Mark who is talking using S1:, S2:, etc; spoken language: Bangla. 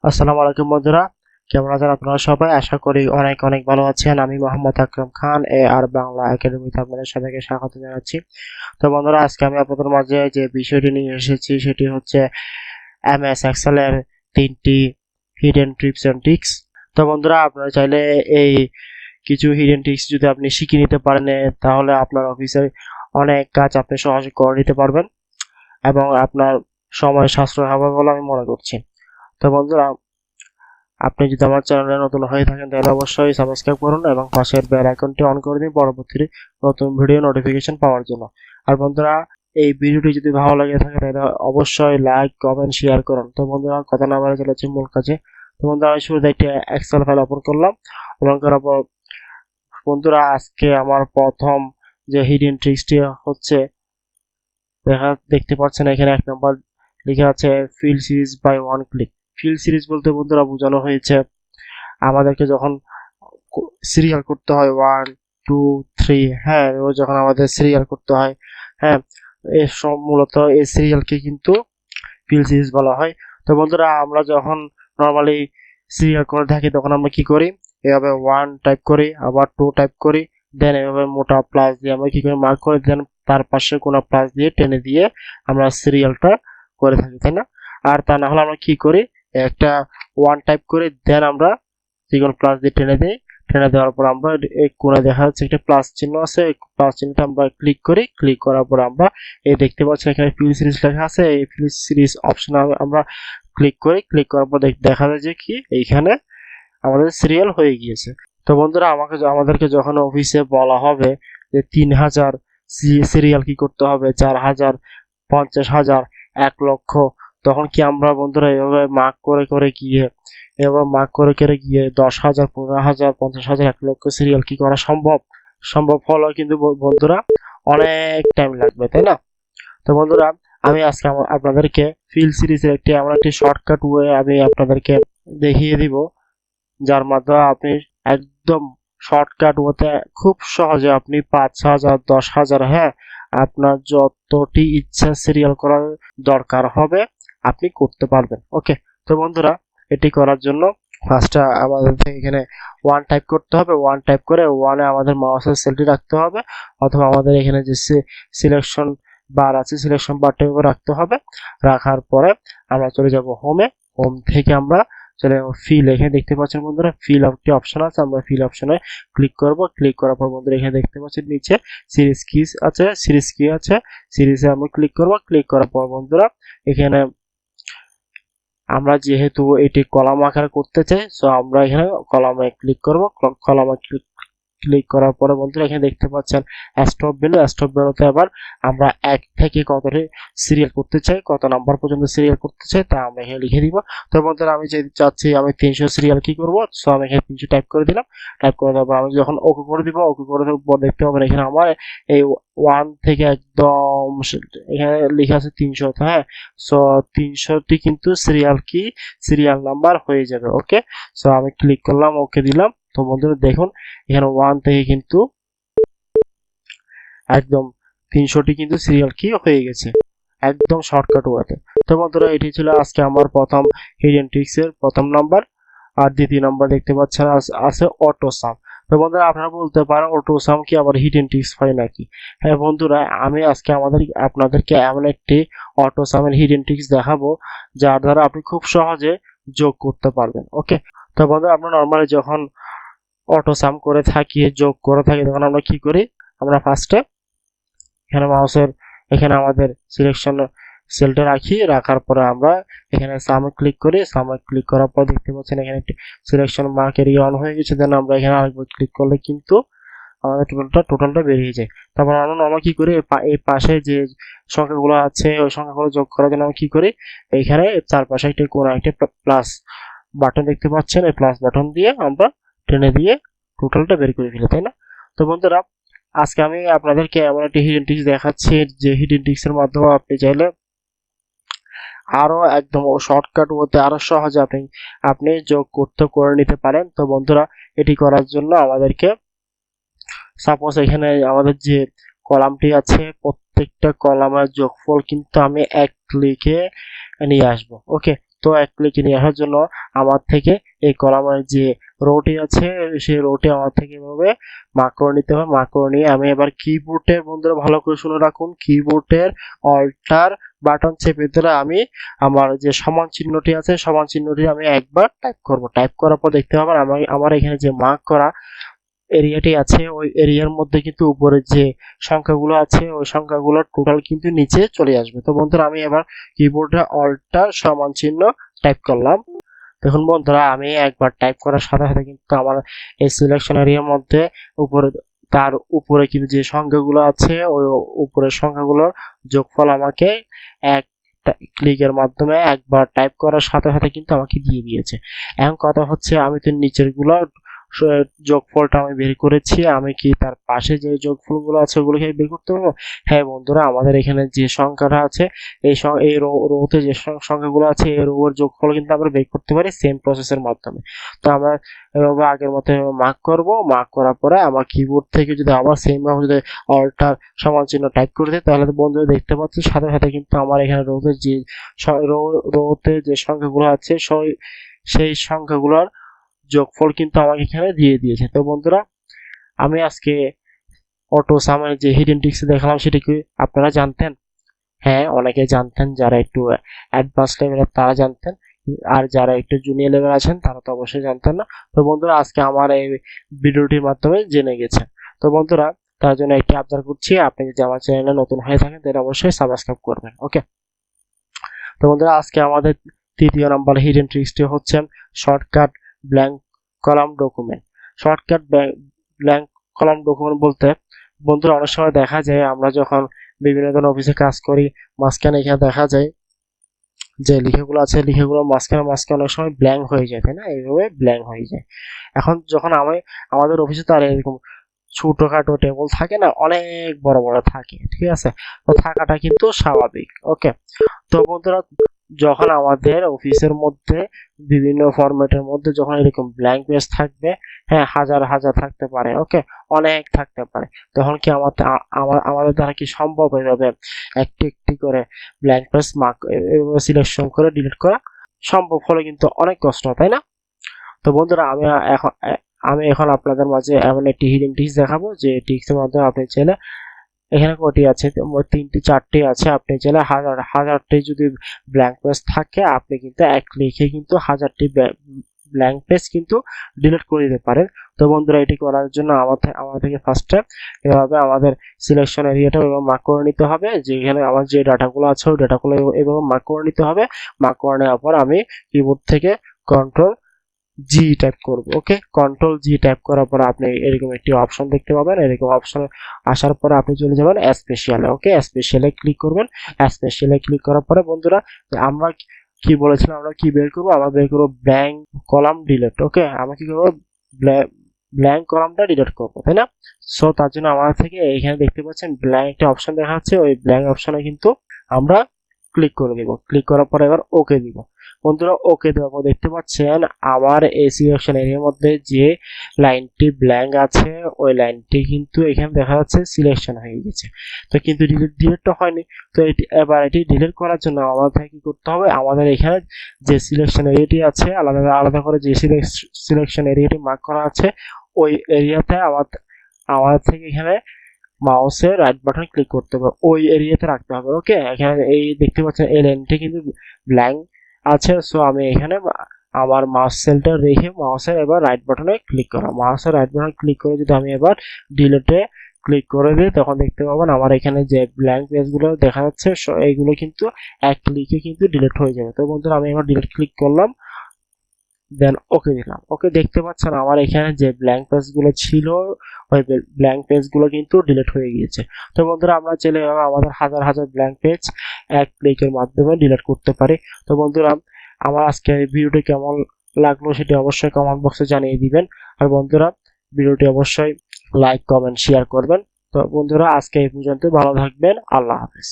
S1: আসসালামু আলাইকুম বন্ধুরা, কেমন আছেন আপনারা সবাই? আশা করি অনেক অনেক ভালো আছেন। আমি মোহাম্মদ আকরাম খান, আর বাংলা একাডেমিতে আপনাদের সবাইকে স্বাগত জানাচ্ছি। তো বন্ধুরা, আজকে আমি আপনাদের মাঝে যে বিষয়টি নিয়ে এসেছি সেটি হচ্ছে এমএস এক্সেল এর 3টি হিডেন টিপস এন্ড ট্রিক্স। তো বন্ধুরা, আপনারা চাইলে এই কিছু হিডেন ট্রিক্স যদি আপনি শিখে নিতে পারেন, তাহলে আপনার অফিসে অনেক কাজ আপনি সহজে করে নিতে পারবেন এবং আপনার সময় সাশ্রয় হবে বলে আমি মনে করছি। তো বন্ধুরা, আপনি যদি আমার চ্যানেলে নতুন হয়ে থাকেন তাহলে অবশ্যই সাবস্ক্রাইব করুন এবং পাশের বেল আইকনটি অন করে দিন পরবর্তী নতুন ভিডিও নোটিফিকেশন পাওয়ার জন্য। আর বন্ধুরা, এই ভিডিওটি যদি ভালো লাগে থাকে তাহলে অবশ্যই লাইক, কমেন্ট, শেয়ার করুন। তো বন্ধুরা, কথা না বলে চলেছি মূল কাজে। তো বন্ধুরা, আমি শুরুতে একটি এক্সেল ফাইল ওপেন করলাম। ওপেন করার পর বন্ধুরা, আজকে আমার প্রথম যে হিডেন ট্রিক্সটি হচ্ছে, দেখতে পাচ্ছেন এখানে 1 নম্বর লেখা আছে fill series by one click. Fill series বলতে বন্ধুরা বোঝানো হয়েছে আমাদেরকে যখন সিরিয়াল করতে হয় 1 2 3, হ্যাঁ, ও যখন আমাদের সিরিয়াল করতে হয়, হ্যাঁ, এর সব মূলত এই সিরিয়ালকে কিন্তু ফিল সিরিজ বলা হয়। তো বন্ধুরা, আমরা যখন নর্মালি সিরিয়াল করে থাকি তখন আমরা কি করি, এভাবে 1 টাইপ করি, আবার 2 টাইপ করি, দেন এভাবে মোটা প্লাস দিয়ে আমরা কি করি মার্ক করে, দেন তার পাশে কোনো প্লাস দিয়ে টেনে দিয়ে আমরা সিরিয়ালটা করে থাকি, তাই না? আর তা না হলে আমরা কি করি, একটা 1 টাইপ করে দেন আমরা সিঙ্গল প্লাস দিয়ে টেনে দিই। টেনে দেওয়ার পর আমরা এই কোণে দেখা যাচ্ছে একটা প্লাস চিহ্ন আছে, এই প্লাস চিহ্নটা আমরা ক্লিক করি। ক্লিক করার পর আমরা এই দেখতে পাচ্ছি এখানে ফিল সিরিজ লেখা আছে, এই ফিল সিরিজ অপশনে আমরা ক্লিক করি। ক্লিক করার পর দেখা যায় যে কি এইখানে আমাদের সিরিয়াল হয়ে গিয়েছে। তো বন্ধুরা, আমাদেরকে যখন অফিসে বলা হবে যে 3000 সিরিয়াল কি করতে হবে, 4000, 50,000, 1 লক্ষ, তখন কি আমরা বন্ধুরা এভাবে মার্ক করে করে গিয়ে এবার মার্ক করে করে গিয়ে 10,000, 15,000, 50,000, 1 লক্ষ সিরিয়াল কি করা সম্ভব? সম্ভব হলো, কিন্তু বন্ধুরা অনেক টাইম লাগবে, তাই না? তো বন্ধুরা, আমি আজকে আপনাদেরকে ফিল সিরিজের এমন একটি শর্টকাট ওয়ে আমি আপনাদেরকে দেখিয়ে দিব, যার মাধ্যমে আপনি একদম শর্টকাট ওতে খুব সহজে আপনি 5,000, 10,000, হ্যাঁ, আপনার যতটি ইচ্ছা সিরিয়াল করার দরকার হবে আপনি করতে পারবেন। ওকে, তো বন্ধুরা, এটি করার জন্য ফার্স্টে আমাদের এখানে 1 টাইপ করতে হবে। 1 টাইপ করে 1 এ আমাদের মাউসের সেলটি রাখতে হবে, অথবা আমাদের এখানে যে সিলেকশন বার আছে সিলেকশন বারটার উপর রাখতে হবে। রাখার পরে আমরা চলে যাব হোমে। হোম থেকে আমরা চলে ফিল, এখানে দেখতে পাচ্ছেন বন্ধুরা ফিল একটি অপশন আছে, আমরা ফিল অপশনে ক্লিক করব। ক্লিক করার পর বন্ধুরা এখানে দেখতে পাচ্ছেন নিচে সিরিজ কি আছে, সিরিজে আমরা ক্লিক করব। ক্লিক করার পর বন্ধুরা এখানে আমরা যেহেতু এটি কলাম আকারে করতে চাই, সো আমরা এখানে কলামে ক্লিক করব। কলামে ক্লিক করার পরে বন্ধুরা এখানে দেখতে পাচ্ছেন স্টপ ভ্যালুতে আবার আমরা 1 থেকে কতটি সিরিয়াল করতে চাই, কত নাম্বার পর্যন্ত সিরিয়াল করতে চাই তা আমরা এখানে লিখে দিব। তো বন্ধুরা, আমি যদি চাচ্ছি আমি 300 সিরিয়াল কি করব, সো আমি এখানে 300 টাইপ করে দিলাম। টাইপ করে দেওয়ার পর আমি যখন ওকে করে দিব, ওকে করে দেওয়ার পর দেখতে পাবেন এখানে আমার এই 1 থেকে একদম এখানে লেখা আছে 300, হ্যাঁ, সো 300টি কিন্তু সিরিয়াল নাম্বার হয়ে যাবে। ওকে, সো আমি ক্লিক করলাম, ওকে দিলাম। তো বন্ধুরা দেখুন এখানে 1 থেকে কিন্তু একদম 300টি কিন্তু সিরিয়াল কি হয়ে গেছে একদম শর্টকাট ওয়েতে। তো বন্ধুরা, এটি ছিল আজকে আমার প্রথম হিডেন ট্রিক্স এর প্রথম নাম্বার। আর দ্বিতীয় নাম্বার দেখতে পাচ্ছেন আছে অটো সাম। তো বন্ধুরা, আপনারা বলতে পারেন অটো সাম কি আবার হিডেন ট্রিক্স হয় নাকি? হ্যাঁ বন্ধুরা, আমি আজকে আপনাদেরকে এমন একটি অটো সামের হিডেন ট্রিক্স দেখাবো যার দ্বারা আপনি খুব সহজে যোগ করতে পারবেন। ওকে, তো বন্ধুরা, আপনারা নরমালি যখন অটো সাম করে থাকি, যোগ করে থাকি, তখন আমরা কি করি, আমরা ফার্স্টে এখানে মাউসের এখানে আমাদের সিলেকশন সেলটা রাখি। রাখার পরে আমরা এখানে সামে ক্লিক করি। সামে ক্লিক করার পর দেখতে পাচ্ছেন এখানে একটি সিলেকশন মার্ক এরিয়া অন হয়ে গেছে। দেন আমরা এখানে আরেকবার ক্লিক করলে কিন্তু আমাদের টোটালটা বেরিয়ে যায়। তারপর আমরা কি করি, এই পাশে যে সংখ্যাগুলো আছে ওই সংখ্যাগুলো যোগ করার জন্য আমরা কি করি, এইখানে চারপাশে একটা কোন একটা প্লাস বাটন দেখতে পাচ্ছেন, এই প্লাস বাটন দিয়ে আমরা টেনে দিয়ে টোটালটা বের করে ফেলি, তাই না? তো বন্ধুরা, আজকে আমি আপনাদেরকে এমন একটি হিডেন ট্রিক্স দেখাচ্ছি যে হিডেন ট্রিক্সের মাধ্যমে আপনি চাইলে আরো একদম শর্টকাট ওতে আরো সহজে আপনি যোগ করে নিতে পারেন। তো বন্ধুরা, এটি করার জন্য আমাদেরকে সাপোজ এখানে আমাদের যে কলামটি আছে প্রত্যেকটা কলামের যোগফল কিন্তু আমি 1 ক্লিকে নিয়ে আসব। ওকে, তো তো এক ক্লিকে নিয়ে আসার জন্য আমার থেকে এই কলামের যে রোটি আছে সেই রোটি আমার থেকে এভাবে মার্ক করে নিতে হবে। মার্ক করে নিয়ে আমি এবার কিবোর্ডের, বন্ধুরা ভালো করে শুনে রাখুন, কিবোর্ডের অল্টার বাটন চেপে ধরে আমি আমার যে সমান চিহ্নটি আছে সমান চিহ্নটি আমি একবার টাইপ করব। টাইপ করার পর দেখতে পাবেন আমার এখানে যে মার্ক করা এরিয়াটি আছে ওই এরিয়ার মধ্যে কিন্তু উপরে যে সংখ্যাগুলো আছে ওই সংখ্যাগুলোর টোটাল কিন্তু নিচে চলে আসবে। তো বন্ধুরা আমি এবার কিবোর্ডে অল্টার সমান চিহ্ন টাইপ করলাম। দেখুন বন্ধুরা আমি একবার টাইপ করার সাথে সাথে কিন্তু আমার এই সিলেকশন এরিয়ার মধ্যে উপরে, তার উপরে কিন্তু যে সংখ্যাগুলো আছে ওই উপরের সংখ্যাগুলোর যোগফল আমাকে এক ক্লিকের মাধ্যমে একবার টাইপ করার সাথে সাথে কিন্তু আমাকে দিয়ে দিয়েছে। এখন কথা হচ্ছে আমি তো নিচের গুলো যোগফলটা আমি বের করেছি, আমি কি তার পাশে যে যোগফলগুলো আছে ওগুলোকে বের করতে পারবো? হ্যাঁ বন্ধুরা, আমাদের এখানে যে সংখ্যাটা আছে এই রোতে যে সংখ্যাগুলো আছে এই রোর যোগফল কিন্তু আমরা বের করতে পারি সেম প্রসেসের মাধ্যমে। তো আমরা এভাবে আগের মতো মার্ক করব। মার্ক করার পরে আমার কিবোর্ড থেকে যদি আবার সেম ভাবে যদি অল্টার সমান চিহ্ন টাইপ করে দিই তাহলে তো বন্ধুরা দেখতে পাচ্ছি সাথে সাথে কিন্তু আমার এখানে রোতে যে সংখ্যাগুলো আছে সেই সংখ্যাগুলোর যোগফল কিন্তু আমাকে এখানে দিয়ে দিয়েছে। তো বন্ধুরা আমি আজকে অটো সামের যে হিডেন ট্রিক্স দেখালাম সেটা কি আপনারা জানতেন? হ্যাঁ, অনেকে জানতেন, যারা একটু অ্যাডভান্স লেভেলের তারা জানতেন, আর যারা একটু জুনিয়র লেভেল আছেন তারা তো অবশ্যই জানতেন না। তো বন্ধুরা আজকে আমার এই ভিডিওটির মাধ্যমে জেনে গেছেন। তো বন্ধুরা তার জন্য একটি আবদার করছি, আপনি যদি আমার চ্যানেলে নতুন হয়ে থাকেন তাহলে অবশ্যই সাবস্ক্রাইব করবেন। ওকে, তো বন্ধুরা আজকে আমাদের তৃতীয় নম্বর হিডেন ট্রিক্সটি হচ্ছে shortcut blank column document. Shortcut blank column document বলতে বন্ধুরা অনেক সময় দেখা যায় আমরা যখন বিভিন্ন ধরনের অফিসে কাজ করি মাঝখানে এখানে দেখা যায় যে লিখাগুলো আছে লিখাগুলো মাঝখানে অনেক সময় ব্ল্যাঙ্ক হয়ে যায়, তাই না? এইভাবে ব্ল্যাঙ্ক হয়ে যায়। এখন যখন আমাদের অফিসে তো আর এরকম ছোটখাটো টেবিল থাকে না, অনেক বড় বড় থাকে, ঠিক আছে? তো থাকাটা কিন্তু স্বাভাবিক। ওকে, তো বন্ধুরা যখন আমাদের অফিসের মধ্যে বিভিন্ন ফরম্যাটের মধ্যে যখন এরকম ব্ল্যাঙ্ক পেজ থাকবে, হ্যাঁ হাজার হাজার থাকতে পারে, ওকে, অনেক থাকতে পারে, তখন কি আমাদের দ্বারা কি সম্ভব হয়ে যাবে একটি একটি করে ব্ল্যাঙ্ক পেজ মার্ক সিলেকশন করে ডিলিট করা? সম্ভব হলে কিন্তু অনেক কষ্ট, তাই না? তো বন্ধুরা আমি এখন আপনাদের মাঝে এমন একটি হিডেন ট্রিক্স দেখাবো যে ট্রিক্সের মাধ্যমে আপনি চাইলে এখানে কটি আছে, তিনটি চারটি আছে, আপনি চাইলে হাজারটি যদি ব্ল্যাঙ্ক পেজ থাকে আপনি কিন্তু এক ক্লিকে কিন্তু হাজারটি ব্ল্যাঙ্ক পেজ কিন্তু ডিলিট করে দিতে পারেন। তো বন্ধুরা এটি করার জন্য আমাদেরকে ফার্স্টে এভাবে আমাদের সিলেকশন এরিয়াটা মার্ক করে নিতে হবে, যেখানে আমার যে ডাটাগুলো আছে ওই ডাটাগুলো এভাবে মার্ক করে নিতে হবে। মার্ক করে নেওয়ার পর আমি কিবোর্ড থেকে কন্ট্রোল জি টাইপ করব। ওকে, কন্ট্রোল জি টাইপ করার পর আপনি এরকম একটি অপশন দেখতে পাবেন। এরকম অপশন আসার পরে আপনি চলে যাবেন স্পেশালে। ওকে, স্পেশালে ক্লিক করবেন। স্পেশালে ক্লিক করার পরে বন্ধুরা আমরা কি বলেছিলাম, আমরা কি বের করবো? আমরা বের করবো ব্ল্যাঙ্ক কলাম ডিলিট। ওকে, আমরা কি করবো? ব্ল্যাঙ্ক কলামটা ডিলিট করবো, তাই না? সো তার জন্য আমাদের থেকে এখানে দেখতে পাচ্ছেন ব্ল্যাঙ্ক একটা অপশন দেখা যাচ্ছে, ওই ব্ল্যাঙ্ক অপশনে কিন্তু আমরা ক্লিক করে দিব। ক্লিক করার পরে এবার ওকে দিব। বন্ধুরা ওকে দেওয়ার পর দেখতে পাচ্ছেন আমার এই সিলেকশন এরিয়ার মধ্যে যে লাইনটি ব্ল্যাঙ্ক আছে ওই লাইনটি কিন্তু এখানে দেখা যাচ্ছে সিলেকশন হয়ে গেছে। তো কিন্তু ডিলিটটা হয়নি। তো এবার এটি ডিলিট করার জন্য আমাদের কি করতে হবে? আমাদের এখানে যে সিলেকশন এরিয়াটি আছে আলাদা আলাদা করে যে সিলেকশন এরিয়াটি মার্ক করা আছে ওই এরিয়াতে আমাদের থেকে এখানে মাউসের রাইট বাটন ক্লিক করতে হবে, ওই এরিয়াতে রাখতে হবে। ওকে, এখানে এই দেখতে পাচ্ছেন এই লাইনটি কিন্তু ব্ল্যাঙ্ক আছে। সো আমি এখানে আমার মাউস সেলটা রেখে মাউসের এবার রাইট বাটনে ক্লিক করা, মাউসের রাইট বাটনে ক্লিক করে যদি আমি এবার ডিলিটে ক্লিক করে দিই তখন দেখতে পাবেন আমার এখানে যে ব্ল্যাঙ্ক পেজগুলো দেখা যাচ্ছে এইগুলো কিন্তু এক ক্লিকে কিন্তু ডিলিট হয়ে যাবে। তো বন্ধুরা আমি এবার ডিলিট ক্লিক করলাম, দেন ওকে দিলাম। ওকে, দেখতে পাচ্ছেন আমার এখানে যে ব্ল্যাঙ্ক পেজগুলো ছিল ওই ব্ল্যাঙ্ক পেজগুলো কিন্তু ডিলিট হয়ে গিয়েছে। তো বন্ধুরা আমরা চাইলে আমাদের হাজার হাজার ব্ল্যাঙ্ক পেজ এক ক্লিকের মাধ্যমে ডিলিট করতে পারি। তো বন্ধুরা আমার আজকে ভিডিওটি কেমন লাগলো সেটি অবশ্যই কমেন্ট বক্সে জানিয়ে দিবেন। আর বন্ধুরা ভিডিওটি অবশ্যই লাইক কমেন্ট শেয়ার করবেন। তো বন্ধুরা আজকে এই পর্যন্ত, ভালো থাকবেন, আল্লাহ হাফেজ।